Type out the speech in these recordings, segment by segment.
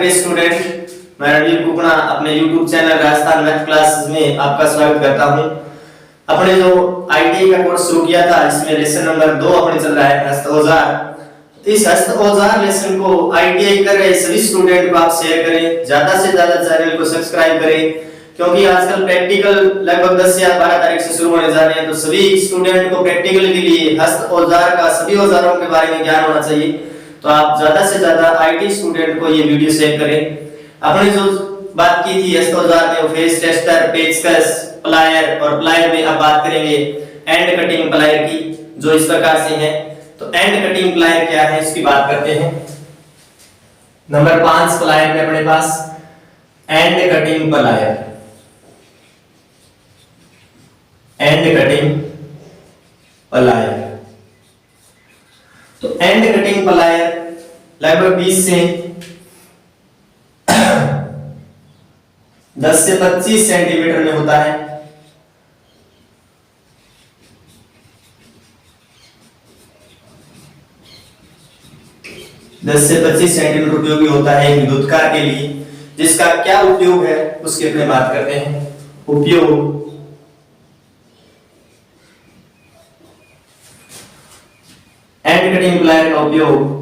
प्रिय स्टूडेंट, मैं रणवीर कुकड़ा अपने YouTube channel Rajasthan math classes में आपका स्वागत करता हूं। अपने जो आईटीआई का कोर्स शुरू किया था, इसमें लेसन नंबर 2 अपने चल रहा है हस्त औजार। इस हस्त औजार लेसन को आईटीआई कर रहे सभी स्टूडेंट को आप शेयर करें, ज्यादा से ज्यादा चैनल को सब्सक्राइब करें, क्योंकि आजकल प्रैक्टिकल लगभग 10 या 12 तारीख से शुरू होने जा रहे हैं। तो सभी स्टूडेंट को प्रैक्टिकल के लिए हस्त औजार का सभी औजारों के बारे में ज्ञान होना चाहिए। तो आप ज्यादा से ज्यादा आईटी स्टूडेंट को ये वीडियो शेयर करें। अपने जो बात की थी हस्त औजार में, वो फेस टेस्टर, पेचकस, प्लायर, और प्लायर में अब बात करेंगे एंड कटिंग प्लायर की, जो इस प्रकार से है। तो एंड कटिंग प्लायर क्या है, इसकी बात करते हैं। नंबर 5 प्लायर में अपने पास end cutting plier, end cutting plier. तो एंड कटिंग प्लायर लगभग 20 से 10 से 25 सेंटीमीटर में होता है। दस से 25 सेंटीमीटर उपयोगी होता है विद्युतकार के लिए। जिसका क्या उपयोग है उसकी अपने बात करते हैं। उपयोग एंड कटिंग प्लायर का उपयोग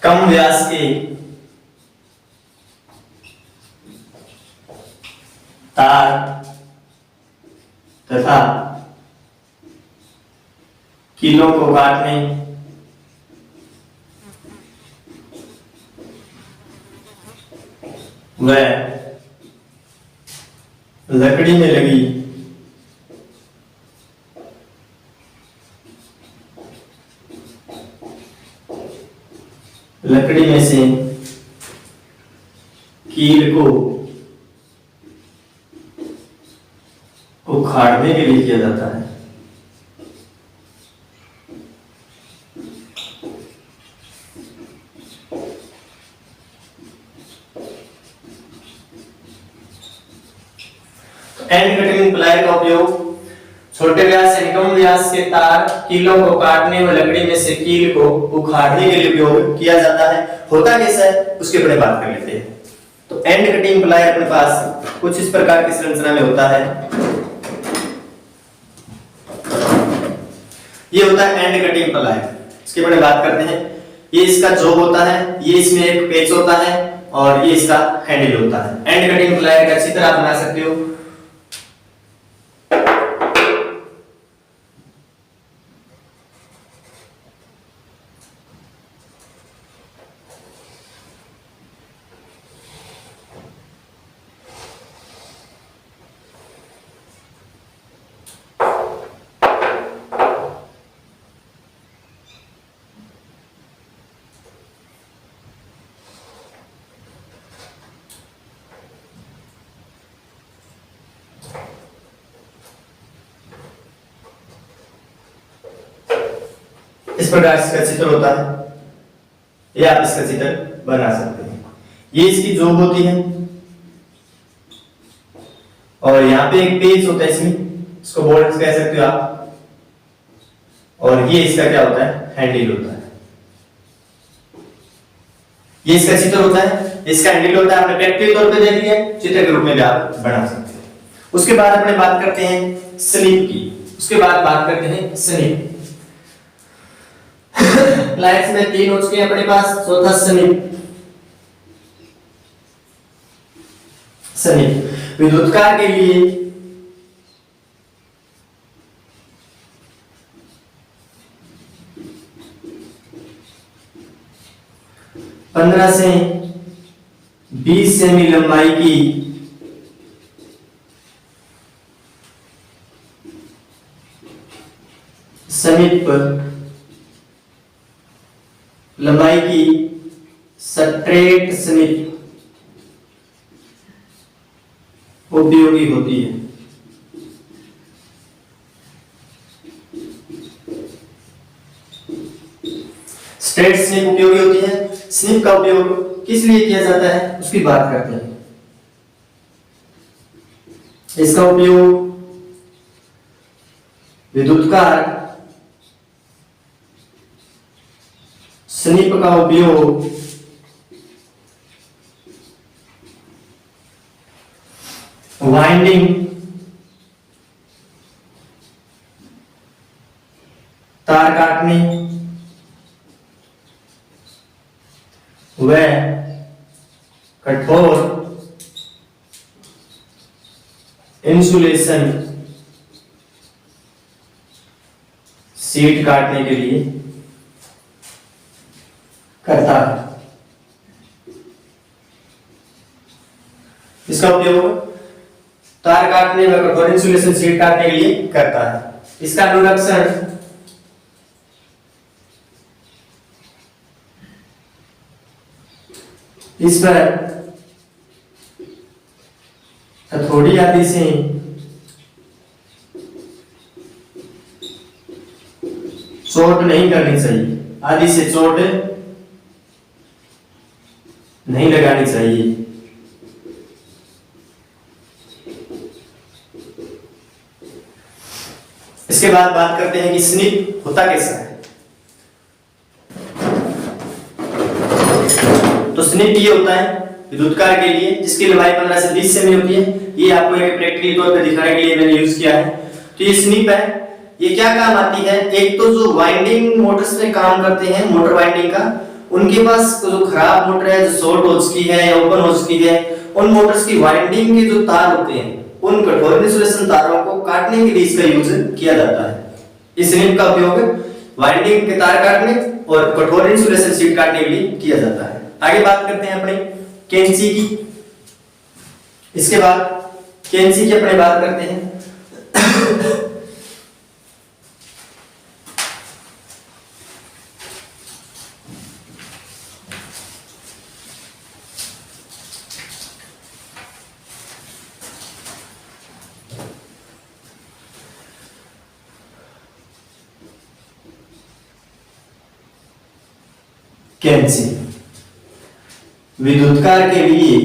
कम व्यास के तार तथा कीलों को काटने व लकड़ी में लगी लकड़ी में से कील को उखाड़ने के लिए किया जाता है। एंड कटिंग प्लायर का उपयोग छोटे व्यास से कम व्यास के तार कीलों को काटने व लकड़ी में से कील को उखाड़ने के लिए उपयोग किया जाता है। होता कैसा है उसके बारे में बात कर लेते हैं। तो एंड कटिंग प्लायर अपने पास कुछ इस प्रकार की संरचना में होता है। ये होता है एंड कटिंग प्लायर। इसके बारे में बात करते हैं। ये इसका जॉब होता है, ये इसमें एक पेच होता है और ये इसका हैंडल होता है। एंड कटिंग प्लायर का अच्छी तरह आप बना सकते हो। इस प्रकार इसका चित्र होता है। ये आप इसका चित्र बना सकते हैं। ये इसकी जोब होती है और यहाँ पे एक पेज होता है, इसमें इसको बोल्ट कह सकते हो आप। और ये इसका क्या होता है, हैंडल होता है। ये इसका चित्र होता है, इसका हैंडल होता है। आपने प्रैक्टिकल तौर पे देख लिया, चित्र के रूप में भी आप बना सकते हैं। उसके बाद अपने बात करते हैं स्लिप की। उसके बाद बात करते हैं स्लिप। प्लायर्स में 3 हो चुके हैं अपने पास। चौथा स्निप। स्निप विद्युतकार के लिए पंद्रह से 20 सेमी लंबाई की स्निप, लंबाई की स्ट्रेट स्निप उपयोगी होती है। स्ट्रेट स्निप उपयोगी होती है। स्निप का उपयोग किस लिए किया जाता है उसकी बात करते हैं। इसका उपयोग विद्युतकार स्निप का उपयोग वाइंडिंग तार काटने व कठोर इंसुलेशन शीट काटने के लिए करता है। इसका उपयोग तार काटने व कठोर इंसुलेशन शीट काटने के लिए करता है। इसका अनुरक्षण इस पर हथौड़ी आदि से चोट नहीं करनी चाहिए, आदि से चोट नहीं लगानी चाहिए। इसके बाद बात करते हैं कि स्निप होता कैसा है। तो स्निप ये होता है विद्युतकार के लिए जिसकी लंबाई 15 से 20 सेमी होती है। ये आपको एक प्रैक्टिकली तौर पे दिखाने के लिए मैंने यूज किया है। तो ये स्निप है, ये क्या काम आती है, एक तो जो वाइंडिंग मोटर्स में काम करते हैं मोटर वाइंडिंग का, उनके पास जो खराब मोटर है, जो शॉर्ट हो चुकी है या ओपन हो चुकी है, उन मोटर्स की वाइंडिंग के जो तार होते हैं उन कठोर इंसुलेशन तारों को काटने के लिए इसका यूज किया जाता है। इस स्निप का उपयोग वाइंडिंग के तार काटने और कठोर इंसुलेशन शीट काटने के लिए किया जाता है। आगे बात करते हैं अपने कैंची की। इसके बाद कैंची की अपने बात करते हैं। कैंची विद्युतकार के लिए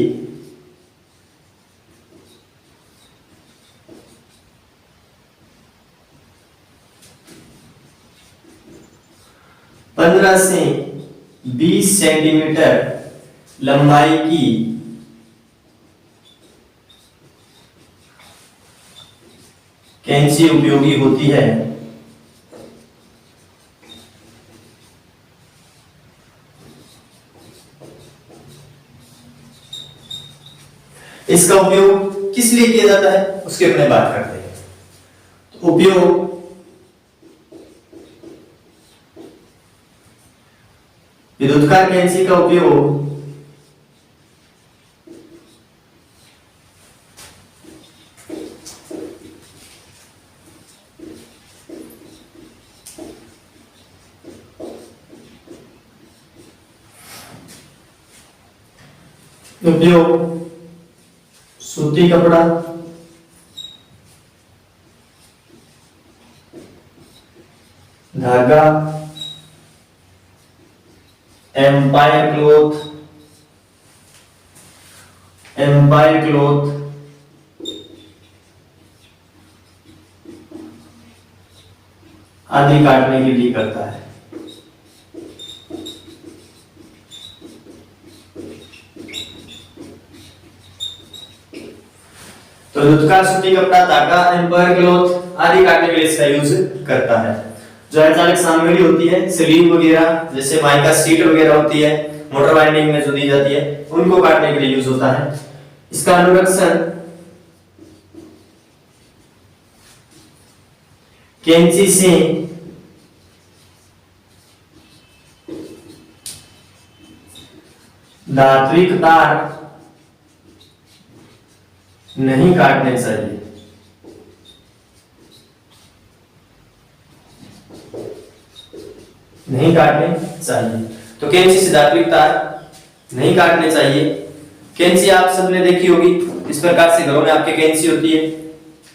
पंद्रह से 20 सेंटीमीटर लंबाई की कैंची उपयोगी होती है। इसका उपयोग किस लिए किया जाता है उसके अपने बात करते हैं। तो उपयोग विद्युतकार कैंची का उपयोग सूती कपड़ा, धागा, एम्पायर क्लॉथ आदि काटने के लिए करता है। तो विद्युतकार सूती कपड़ा, धागा, एम्पायर क्लॉथ आदि काटने के लिए इसका यूज करता है। जो अर्धचालक सामग्री होती है, स्लीव वगैरह जैसे माइका शीट वगैरह होती है मोटर वाइंडिंग में जो दी जाती है, उनको काटने के लिए यूज होता है। इसका अनुरक्षण कैंची से धात्विक तार नहीं काटने चाहिए। नहीं काटने चाहिए। तो कैंची से धात्विक तार नहीं काटने चाहिए। कैंची आप सबने देखी होगी, इस प्रकार से घरों में आपके कैंची होती है,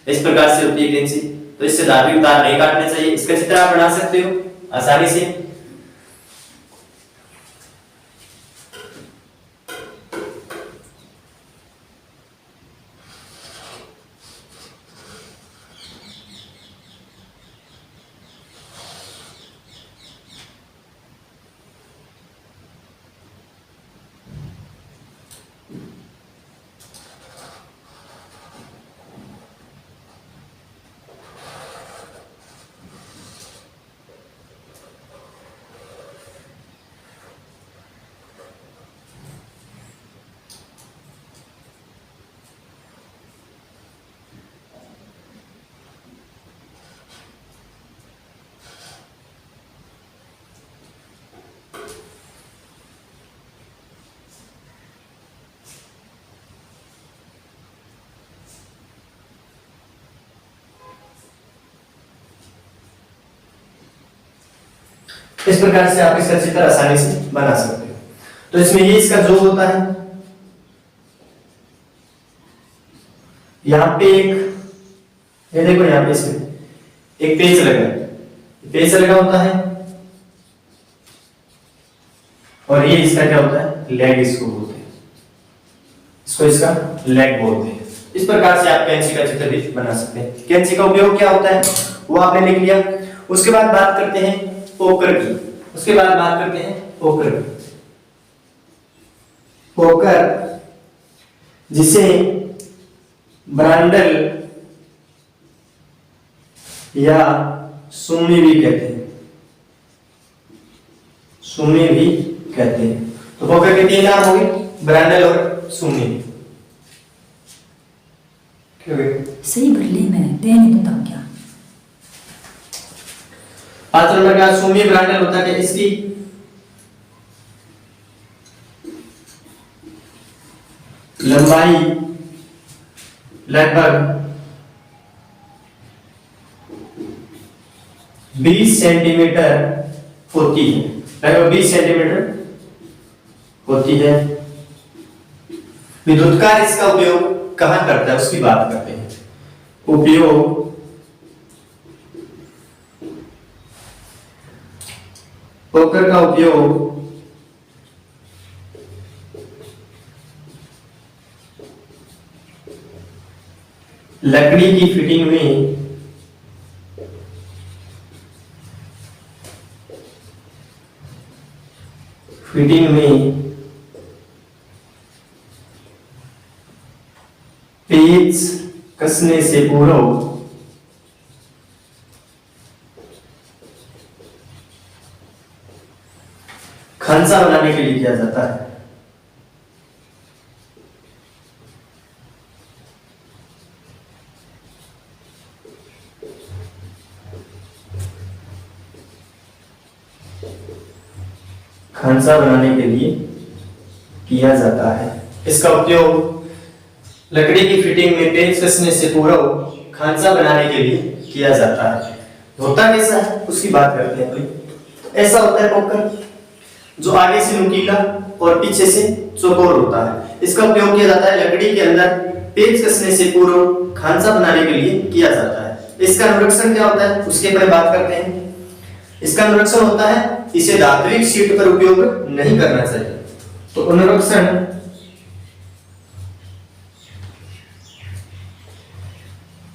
इस प्रकार से होती है कैंची। तो इससे धात्विक तार नहीं काटने चाहिए। इसका चित्र आप बना सकते हो आसानी से। इस प्रकार से आप इसका चित्र आसानी से बना सकते हो। तो इसमें ये इसका जोड़ होता है। यहाँ पे एक, ये देखो यहाँ पे इसमें एक पेच लगा, पेच लगा होता है, और ये इसका क्या होता है, लेग इसको बोलते हैं, इसको इसका लेग बोलते हैं। इस प्रकार से आप कैंची का चित्र भी बना सकते हैं। कैंची का उपयोग क्या होता है वो आपने लिख लिया। उसके बाद बात करते हैं पोकर की। पोकर जिसे ब्रांडल या सुम्मी भी कहते हैं, तो पोकर के 3 नाम हो गए, ब्रांडल और सुम्मी। सही बदले में पहले बताओ क्या। 5 नंबर का सुम्मी ब्रांडल होता है। इसकी लंबाई लगभग 20 सेंटीमीटर होती है, लगभग 20 सेंटीमीटर होती है। विद्युतकार इसका उपयोग कहां करता है उसकी बात करते हैं। उपयोग पोकर का उपयोग लकड़ी की फिटिंग में पेच कसने से पूर्व खांचा बनाने के लिए किया जाता है। खांचा बनाने के लिए किया जाता है। इसका उपयोग लकड़ी की फिटिंग में पेच कसने से पूर्व खांचा बनाने के लिए किया जाता है। होता कैसा है उसकी बात करते हैं। कोई ऐसा होता है पोकर जो आगे से नुकीला और पीछे से चौकोर होता है। इसका उपयोग किया जाता है लकड़ी के अंदर पेच कसने से पूर्व खांचा बनाने के लिए किया जाता है। इसका अनुरक्षण क्या होता है उसके बारे में बात करते हैं। इसका अनुरक्षण होता है इसे धात्विक शीट पर उपयोग नहीं करना चाहिए। तो अनुरक्षण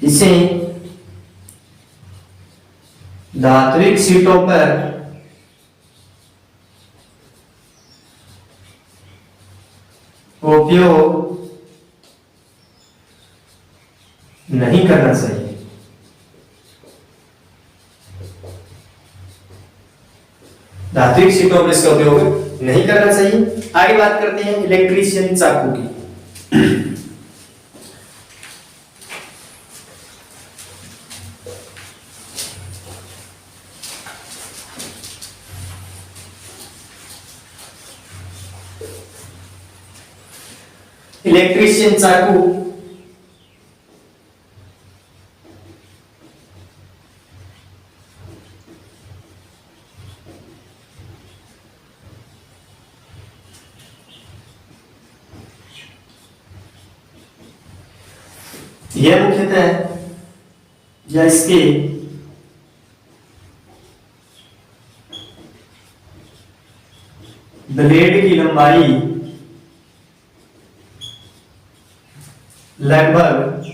इसे धात्विक शीटों पर उपयोग नहीं करना चाहिए। धात्विक शीटों पर इसका उपयोग नहीं करना चाहिए। आगे बात करते हैं इलेक्ट्रीशियन चाकू की। इलेक्ट्रीशियन चाकू यह मुख्यतः या इसके ब्लेड की लंबाई लगभग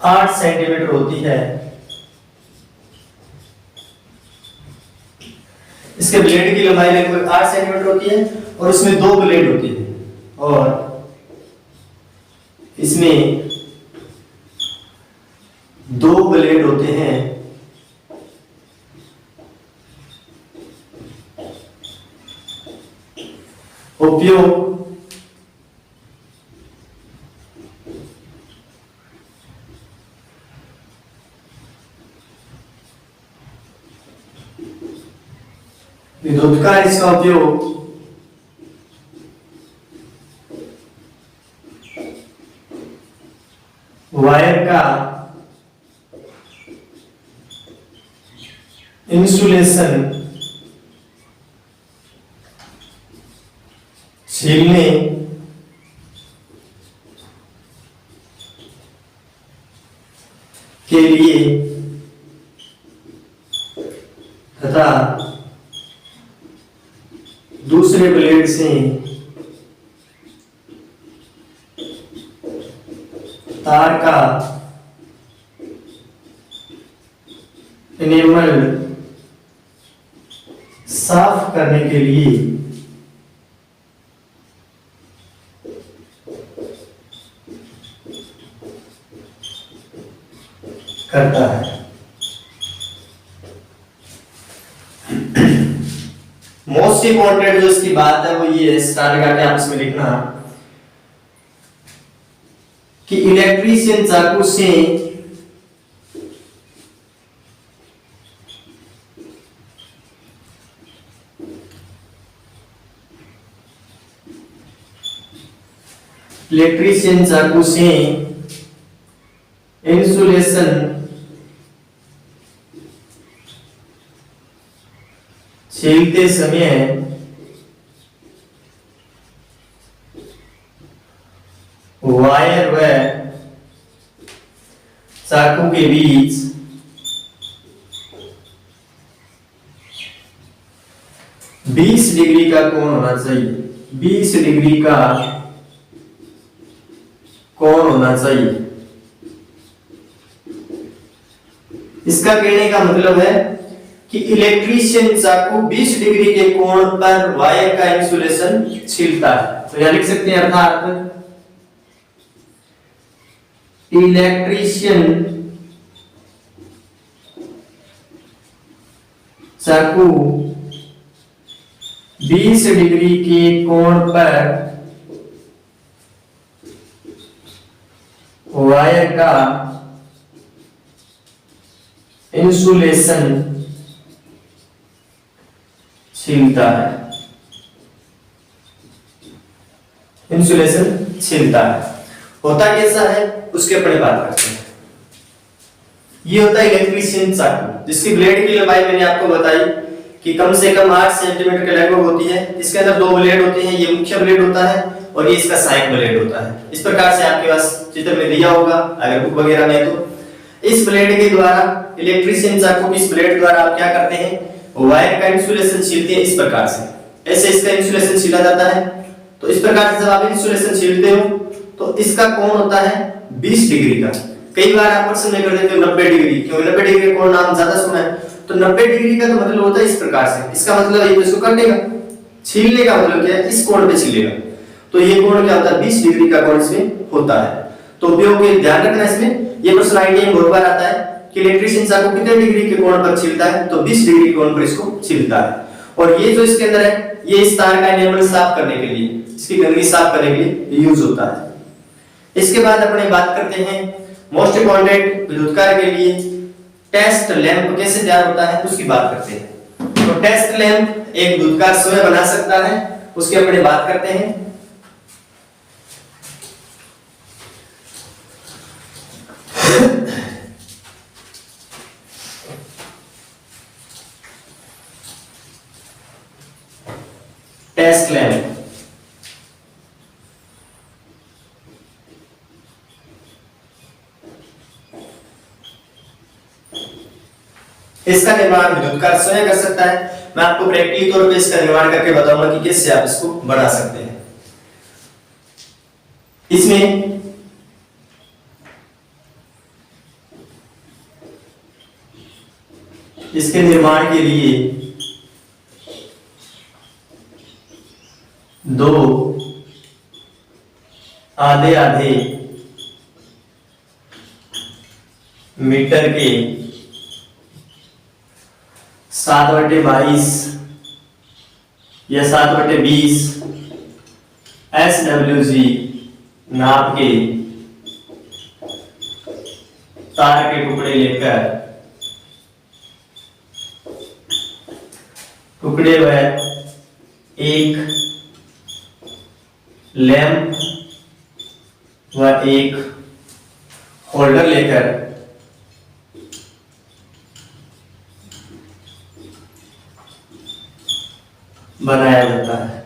8 सेंटीमीटर होती है। इसके ब्लेड की लंबाई लगभग 8 सेंटीमीटर होती है और उसमें 2 ब्लेड होती है और इसमें 2 ब्लेड होते हैं। उपयोग विद्युतकार इसका उपयोग वायर का इंसुलेशन छीलने के लिए तथा दूसरे ब्लेड से तार का एनेमल साफ करने के लिए करता है। मोस्ट इंपॉर्टेंट जो इसकी बात है वो ये स्टार लगा के आप इसमें लिखना कि इलेक्ट्रीशियन चाकू से इंसुलेशन छीलते समय वायर व चाकू के बीच 20 डिग्री का कोण होना चाहिए। 20 डिग्री का कोण होना चाहिए। इसका कहने का मतलब है कि इलेक्ट्रीशियन चाकू 20 डिग्री के कोण पर वायर का इंसुलेशन छीलता है। तो यहां लिख सकते हैं अर्थात इलेक्ट्रीशियन चाकू 20 डिग्री के कोण पर वायर का इंसुलेशन छीलता है। इंसुलेशन छीलता है। होता कैसा है उसके अपने बात करते हैं। ये होता है इलेक्ट्रीशियन चाकू जिसकी ब्लेड की लंबाई मैंने आपको बताई कि कम से कम 8 सेंटीमीटर के लगभग होती है। इसके अंदर 2 ब्लेड होते हैं। ये मुख्य ब्लेड होता है और ये इसका सहायक ब्लेड होता है। इस प्रकार से आपके पास चित्र में दिया होगा अगर बुक वगैरह में तो। इस ब्लेड के द्वारा इलेक्ट्रीशियन चाकू की इस ब्लेड द्वारा आप क्या करते हैं वायर का इंसुलेशन छीलते हैं इस प्रकार से। ऐसे इसका इंसुलेशन छीला जाता है। तो इस प्रकार से जब आप इंसुलेशन छीलते हो तो इसका कोण होता है 20 डिग्री का। कई बार आप प्रश्न में कर देते हो 90 डिग्री, क्यों 90 डिग्री कोण नाम ज्यादा सुना है। तो 90 डिग्री का तो मतलब होता है इस प्रकार से। इसका मतलब ये इसको कर देगा। छीलने का मतलब क्या है इस कोण पे छीलेगा। तो ये कोण क्या होता है 20 डिग्री का कोण इसमें होता है। तो उपयोग के ध्यान रखना इसमें। ये प्रश्न आईटीआई में बहुत बार आता है कि इलेक्ट्रीशियन चाकू कितने डिग्री के कोण पर छीलता है तो 20 डिग्री कोण पर इसको छीलता है। और ये जो इसके अंदर है ये इस तार का एनेमल साफ करने के लिए, इसकी गंदगी साफ करने के लिए यूज होता है। इसके बाद अपने बात करते हैं मोस्ट इंपॉर्टेंट विद्युतकार के लिए टेस्ट लैंप कैसे तैयार होता है उसकी बात करते हैं। तो टेस्ट लैंप एक विद्युतकार स्वयं बना सकता है उसकी अपने बात करते हैं। टेस्ट लैंप इसका निर्माण विद्युतकार स्वयं कर सकता है। मैं आपको प्रैक्टिकली तौर पे इसका निर्माण करके बताऊंगा कि कैसे आप इसको बना सकते हैं। इसमें इसके निर्माण के लिए 2 आधे मीटर के 7/22 या 7/20 SWG नाप के तार के टुकड़े लेकर टुकड़े व एक लैंप व एक होल्डर लेकर बनाया जाता है,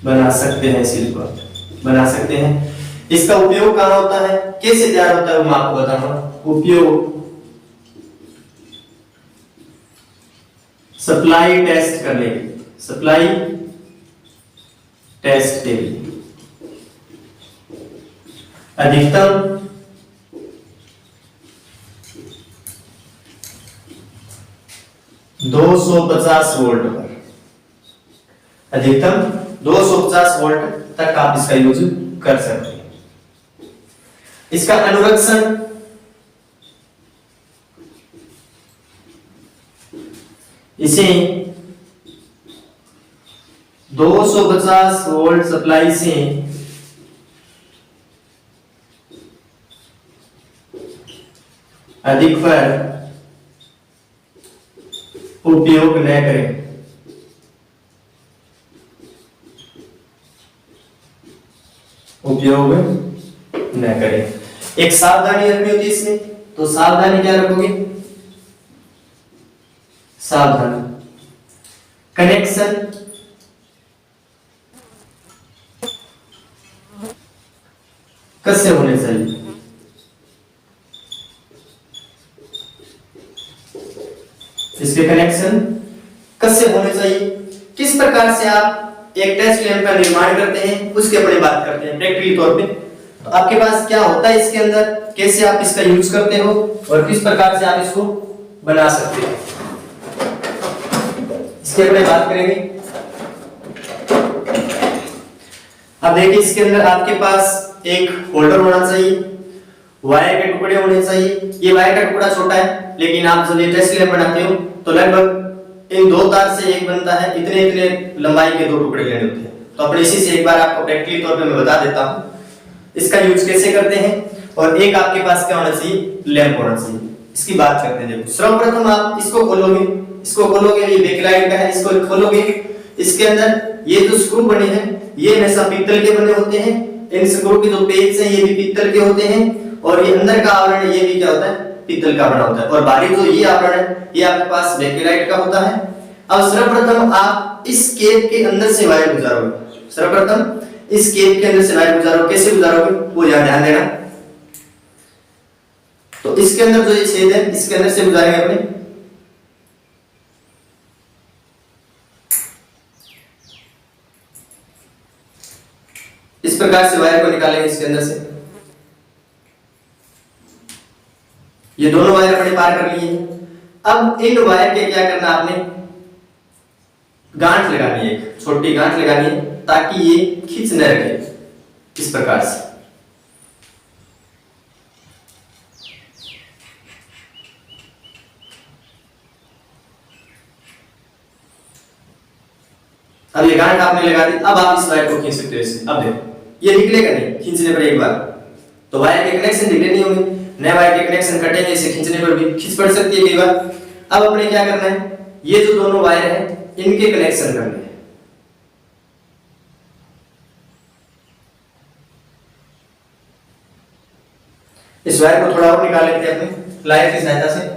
बना सकते हैं, सिल्वर बना सकते हैं। इसका उपयोग कहाँ होता है, कैसे तैयार होता है, वो मैं आपको बताऊंगा। उपयोग सप्लाई टेस्ट करने के लिए, सप्लाई टेस्ट के लिए अधिकतम 250 वोल्ट पर, अधिकतम 250 वोल्ट तक आप इसका यूज कर सकते हैं। इसका अनुरक्षण इसे 250 वोल्ट सप्लाई से अधिक पर उपयोग न करें, उपयोग न करें। एक सावधानी रखनी होती है इसमें, तो सावधानी क्या रखोगे, सावधानी कनेक्शन कैसे होने चाहिए, इसके कनेक्शन कैसे होने चाहिए, किस प्रकार से आप एक टेस्ट लैंप का निर्माण करते हैं उसके बारे में बात करते हैं प्रैक्टिकली तौर पे। तो आपके पास क्या होता है इसके अंदर, कैसे आप इसका यूज करते हो और किस प्रकार से आप इसको बना सकते हो, इसके बारे में बात करेंगे। अब देखिए इसके अंदर आपके पास एक होल्डर होना चाहिए, वायर के टुकड़े होने चाहिए। ये वायर का टुकड़ा छोटा है, लेकिन आप जब ये टेस्ट लैंप बनाते हो तो लगभग इन दो तार से एक बनता है, इतने इतने लंबाई के दो टुकड़े लेने होते हैं। तो अपने इसी से एक बार आपको प्रैक्टिकली तौर पे मैं बता देता हूं इसका यूज कैसे करते हैं। और एक आपके पास क्या होना चाहिए, लैंप होना चाहिए। इसकी बात करते हैं। देखो सर्वप्रथम आप इसको खोलोगे, इसको खोलोगे, ये बैकलाइट का है, इसको खोलोगे, इसके अंदर ये जो स्क्रू बने हैं ये हमेशा पीतल के बने होते हैं। इन स्क्रू के जो पेच हैं ये भी पीतल के होते हैं, और ये अंदर का आवरण ये भी क्या होता है, पीतल का बना होता है। और बाहरी जो ये आवरण है ये आपके पास बैकलाइट का होता है। अब सर्वप्रथम आप इस केप के अंदर से वायर गुजारोगे, सर्वप्रथम इस केप के अंदर से वायर गुजारोगे। कैसे गुजारोगे वो यहां ध्यान देना। तो इसके अंदर जो ये छेद है इसके अंदर से गुजारेंगे अपने, इस प्रकार से वायर को निकालेंगे इसके अंदर से। ये दोनों वायर अपने पार कर लिए हैं। अब इन वायर के क्या करना, आपने गांठ लगानी है, एक छोटी गांठ लगानी है ताकि ये खींच न रखे, इस प्रकार से। अब ये गांठ आपने लगा दी। अब आप इस वायर को खींच सकते हो इससे। अब देखो ये निकलेगा नहीं खींचने पर, एक बार तो वायर के कनेक्शन ढीले नहीं होंगे, नए वायर के कनेक्शन कटेंगे, इसे खींचने पर भी खींच पड़ सकती है कई बार। अब अपने क्या करना है, ये जो दोनों वायर हैं इनके कनेक्शन करने हैं। इस वायर को थोड़ा और निकाल लेते हैं अपने प्लायर की सहायता से।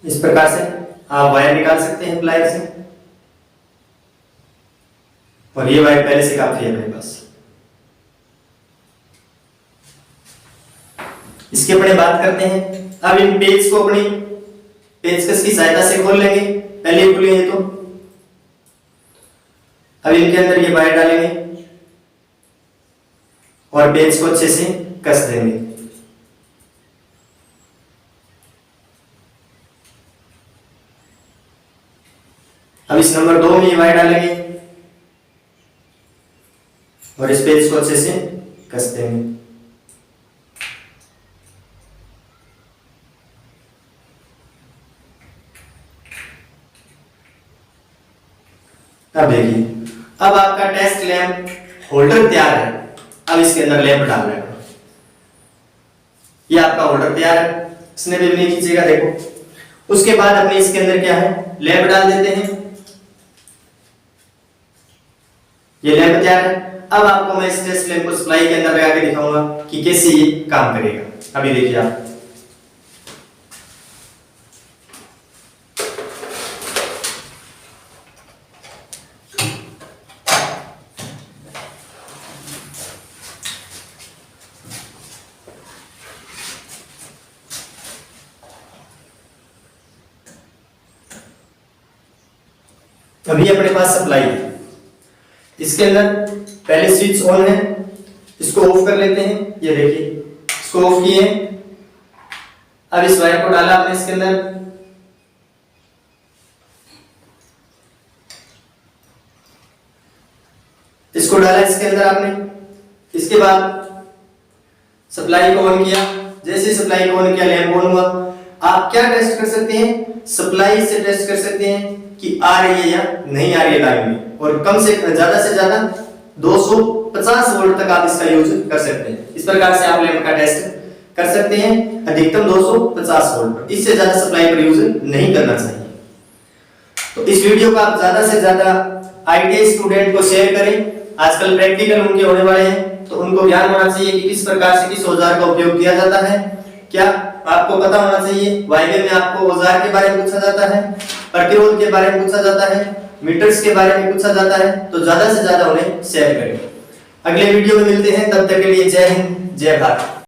इस प्रकार से आप वायर निकाल सकते हैं प्लायर से। और ये वायर पहले से काफी है मेरे पास। इसकी अपने बात करते हैं। अब इन पेज को अपनी पेचकस की सहायता से खोल लेंगे। पहले खुले हैं तो अब इनके अंदर ये वायर डालेंगे और पेज को अच्छे से कस देंगे। अब इस नंबर 2 में ये वायर डालेंगे और इस पेज को अच्छे से कस देंगे। अब देखिए, अब आपका टेस्ट लैंप होल्डर तैयार है। अब इसके अंदर लैंप डालना है। ये आपका होल्डर तैयार है, इसने भी नहीं खींचेगा। देखो उसके बाद अपने इसके अंदर क्या है, लैंप डाल देते हैं। ये लैंप तैयार है। अब आपको मैं इस टेस्ट लैंप को सप्लाई के अंदर लगा के दिखाऊंगा कि कैसे ये काम करेगा। अभी देखिए आप, अभी अपने पास सप्लाई है। इसके अंदर पहले स्विच ऑन है, इसको ऑफ कर लेते हैं। ये देखिए, इसको ऑफ किए। अब इस वायर को डाला आपने इसके अंदर, इसको डाला इसके अंदर आपने। इसके बाद सप्लाई को ऑन किया। जैसे सप्लाई को ऑन किया, लैंप ऑन हुआ। आप क्या टेस्ट कर सकते हैं? सप्लाई से टेस्ट कर सकते हैं कि आ रही है या नहीं आ रही है लाइन में, और कम से ज्यादा 250 वोल्ट तक आप इसका यूज कर सकते हैं। इस प्रकार से आप लैंप का टेस्ट कर सकते हैं, अधिकतम 250 वोल्ट पर। इससे ज्यादा सप्लाई पर यूज नहीं करना चाहिए। तो इस वीडियो को आप ज्यादा से ज्यादा आईटीआई स्टूडेंट को शेयर करें। आजकल प्रैक्टिकल उनके होने वाले हैं, तो उनको ज्ञान होना चाहिए कि किस प्रकार से किस औजार का उपयोग किया जाता है। क्या आपको पता होना चाहिए? वाइवे में आपको औजार के बारे में पूछा जाता है, प्रतिरोध के बारे में पूछा जाता है, मीटर्स के बारे में पूछा जाता है। तो ज्यादा से ज्यादा उन्हें शेयर करें। अगले वीडियो में मिलते हैं, तब तक के लिए जय हिंद, जय भारत।